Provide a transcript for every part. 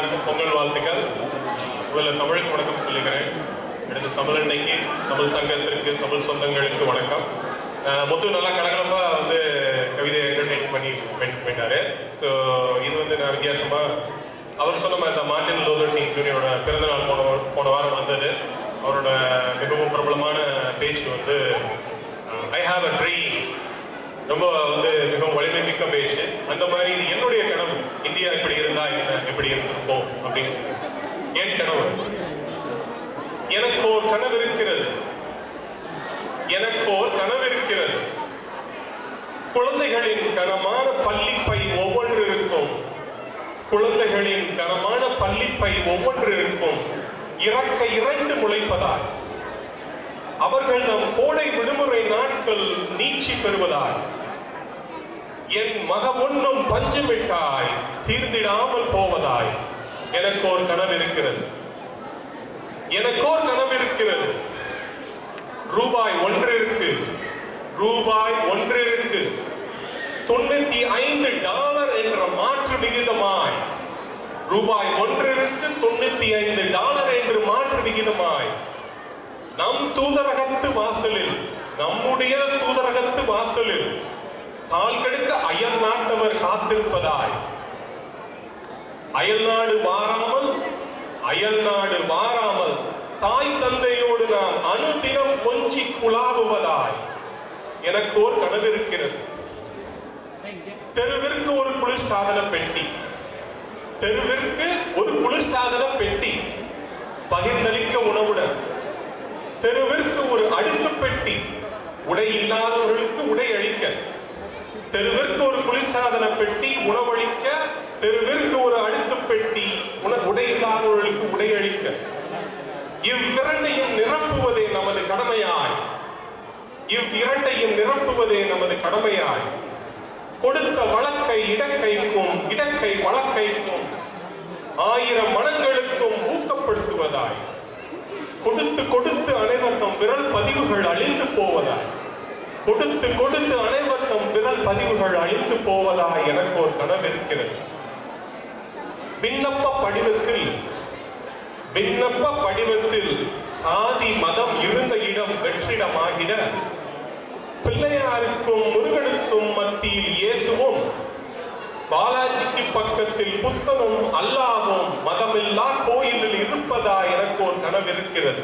எல்லாருக்கும் பொங்கல் வாழ்த்துக்கள். முதல்ல தமிழுக்கு வணக்கம் சொல்லிக்கிறேன். அடுத்து தமிழன்னைக்கு, தமிழ் சங்கத்திற்கு, தமிழ் சொந்தங்களுக்கு வணக்கம். முத்து நல்லா கலகலப்பாக வந்து கவிதையை என்டர்டெயின் பண்ணி போயிட்டாரு. ஸோ இது வந்து நான் வித்தியாசமாக அவர் சொன்ன மாதிரி தான் மார்ட்டின் லூதர் கிங் ஜூனியரோட பிறந்தநாள் போன வாரம் வந்தது. அவரோட மிகவும் பிரபலமான பேச்சு வந்து ஐ ஹாவ் அ ட்ரீம், ரொம்ப வந்து மிகவும் வலிமை மிக்க பேச்சு. அந்த மாதிரி இது என்னுடைய கனவு, இந்தியா இப்படி இருந்தா எப்படி இருந்திருக்கும் அப்படின்னு சொல்லி. என் கனவு, எனக்கு ஒரு கனவு இருக்கிறது, எனக்கு ஒரு கனவு இருக்கிறது. குழந்தைகளின் கனமான பள்ளிப்பை ஒவ்வொன்று இருக்கும், குழந்தைகளின் கனமான பள்ளிப்பை ஒவ்வொன்று இருக்கும். இறக்க 2 முளைப்பதால் அவர்கள் தம் கோடை விடுமுறை நாட்கள் நீட்சி பெறுவதால் என் மக ஒன்றும் பஞ்சமிட்டாய் தீர்ந்திடாமல் போவதாய் எனக்கு ஒரு கனவு இருக்கிறது, எனக்கு ஒரு கனவு இருக்கிறது. ரூபாய் 1 இருக்கு, ரூபாய் 1 இருக்கு. $95 என்ற மாற்று விகிதமாய் ரூபாய் 1 இருக்கு, $95 என்று மாற்று விகிதமாய் நம் தூதரகத்து வாசலில், நம்முடைய தூதரகத்து வாசலில் கால் கெடுக்க அயல் நாட்டவர் காத்திருப்பதாய், அயல் நாடு வாராமல், அயல் நாடு வாராமல் தாய் தந்தையோடு நாம் அனுதினம் கொஞ்சி குழாவுவதாய் எனக்கு ஒரு கனவு இருக்கிறது. தெருவிற்கு ஒரு குளிர்சாதன பெட்டி, தெருவிற்கு ஒரு குளிர்சாதன பெட்டி பகிர்ந்தளிக்க உணவுடன், தெருவிற்கு ஒரு அடுக்கு பெட்டி உடை இல்லாதவர்களுக்கு உடை அளிக்க, தெருவிற்கு ஒரு குளிர்சாதன பெட்டி உணவளிக்க, தெருவிற்கு ஒரு அடுக்கு பெட்டி உடை இல்லாதவர்களுக்கு உடை அளிக்க. இவ்விரண்டையும் நிரப்புவதே நமது கடமையாய், இவ்விரண்டையும் நிரப்புவதே நமது கடமையாய். கொடுத்த வழக்கை இடக்கைக்கும், இடக்கை வழக்கைக்கும், 1000 மனங்களுக்கும் ஊக்கப்படுத்துவதாய், கொடுத்து கொடுத்து அனைவருக்கும் விரல் பதிவுகள் அழிந்து போவதாய், கொடுத்து கொடுத்து அனைவருக்கும் விரல் பதிவுகள் அழிந்து போவதாய் எனக்கு ஒரு கனவு இருக்கிறது. விண்ணப்ப படிவத்தில், விண்ணப்ப படிவத்தில் சாதி மதம் இருந்த இடம் வெற்றிடமாகிட, பிள்ளையாருக்கும் முருகனுக்கும் மத்தியில் இயேசுவும், பாலாஜிக்கு பக்கத்தில் புத்தனும் அல்லாவும் மதமில்லா கோயிலில் இருப்பதா எனக்கு ஒரு கனவு இருக்கிறது.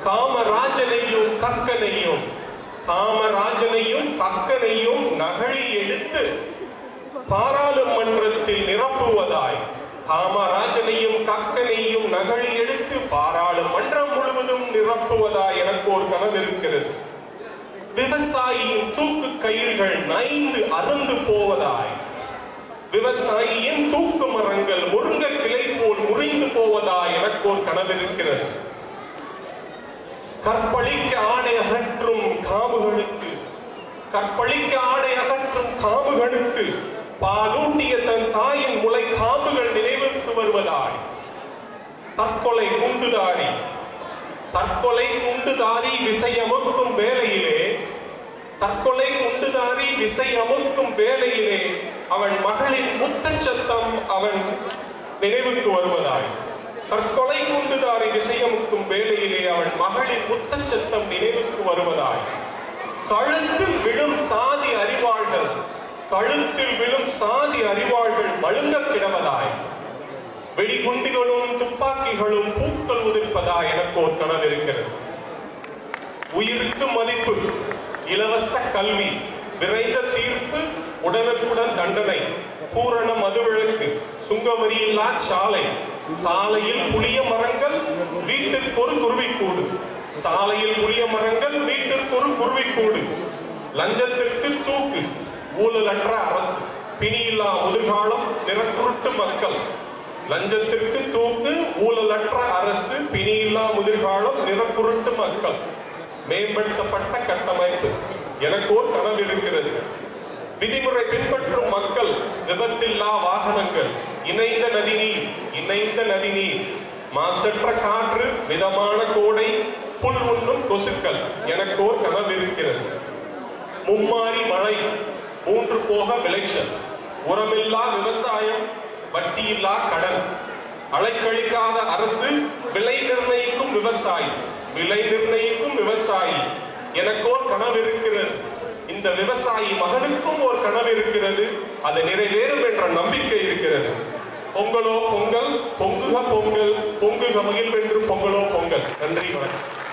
காமராஜனையும் கக்கனையும், காமராஜனையும் கக்கனையும் நகழி எடுத்து பாராளுமன்றத்தில் நிரப்புவதாய், காமராஜனையும் கக்கனையும் நகழி எடுத்து பாராளுமன்றம் முழுவதும் நிரப்புவதாய் எனக்கு ஒரு கனவு இருக்கிறது. விவசாயியின் தூக்கு கயிறுகள் நைந்து அறுந்து போவதாய், விவசாயியின் தூக்கு மரங்கள் முருங்க கிளை போல் முறிந்து போவதாய் எனக்கு ஒரு கனவு இருக்கிறது. கற்பழிக்க ஆடை அகற்றும் காமுகளுக்கு, கற்பழிக்க ஆடை அகற்றும் காமுகளுக்கு பாலூட்டிய தன் தாயின் முளை காம்புகள் நினைவுக்கு வருவதாய், தற்கொலை குண்டுதாரி, தற்கொலை குண்டுதாரி விசை அமுக்கும் வேளையிலே, தற்கொலை குண்டுதாரி விசை அமுக்கும் வேளையிலே அவன் மகளின் முத்தச்சத்தம் அவன் நினைவுக்கு வருவதாய், தற்கொலை குண்டுதாரி விசை அமுக்கும் வேளையிலே அவன் மகளின் முத்தச்சத்தம் நினைவுக்கு வருவதாய். கழுத்தில் விழும் சாதி அறிவாள்கள், கழுத்தில் விழும் சாதி அறிவாள்கள் மழுங்க கிடவதாய், வெடிகுண்டுகளும் துப்பாக்கிகளும் பூக்கள் உதிர்ப்பதாய் எனக்கு ஒரு கனவு இருக்கிறது. உயிருக்கு மதிப்பு, இலவச கல்வி, விரைந்த தீர்ப்பு, உடனுக்குடன் தண்டனை, பூரண மதுவிலக்கு, சுங்கவரி இல்லா சாலை, சாலையில் புளிய மரங்கள் வீட்டிற்கு ஒரு குருவிக்கூடு, சாலையில் புளிய மரங்கள் வீட்டிற்கு ஒரு குருவிக்கூடு, லஞ்சத்திற்கு தூக்கு, ஊழலற்ற அரசு, பிணியில்லா முதிர்காலம், நிறக்குருட்டு மக்கள், லஞ்சத்திற்கு தூக்கு, ஊழலற்ற அரசு, பிணியில்லா முதிர்காலம், நிறக்குருட்டு மக்கள், மேம்படுத்தப்பட்ட கட்டமைப்பு எனக்கு ஒரு கனவு இருக்கிறது. விதிமுறை பின்பற்றும் மக்கள், விபத்தில்லா வாகனங்கள், இணைந்த நதிநீர், இணைந்த நதிநீர், மாசற்ற காற்று, மிதமான கோடை, புல் உண்ணும் கொசுக்கள் எனக்கு ஒரு கனவு இருக்கிறது. மும்மாரி மழை, 3 போக விளைச்சல், உரமில்லா விவசாயம், வட்டியில்லா கடன், அலைக்கழிக்காத அரசு, விலை நிர்ணயிக்கும் விவசாயி. விலை நிர்ணயிக்கும் விவசாயி. எனக்கோர் கனவு இருக்கிறது, இந்த விவசாயி மகனுக்கும் ஒரு கனவு இருக்கிறது, அது நிறைவேறும் என்ற நம்பிக்கை இருக்கிறது. பொங்கலோ பொங்கல், பொங்குக பொங்கல், பொங்குக மகிழ்வென்று பொங்கலோ பொங்கல். நன்றி, வணக்கம்.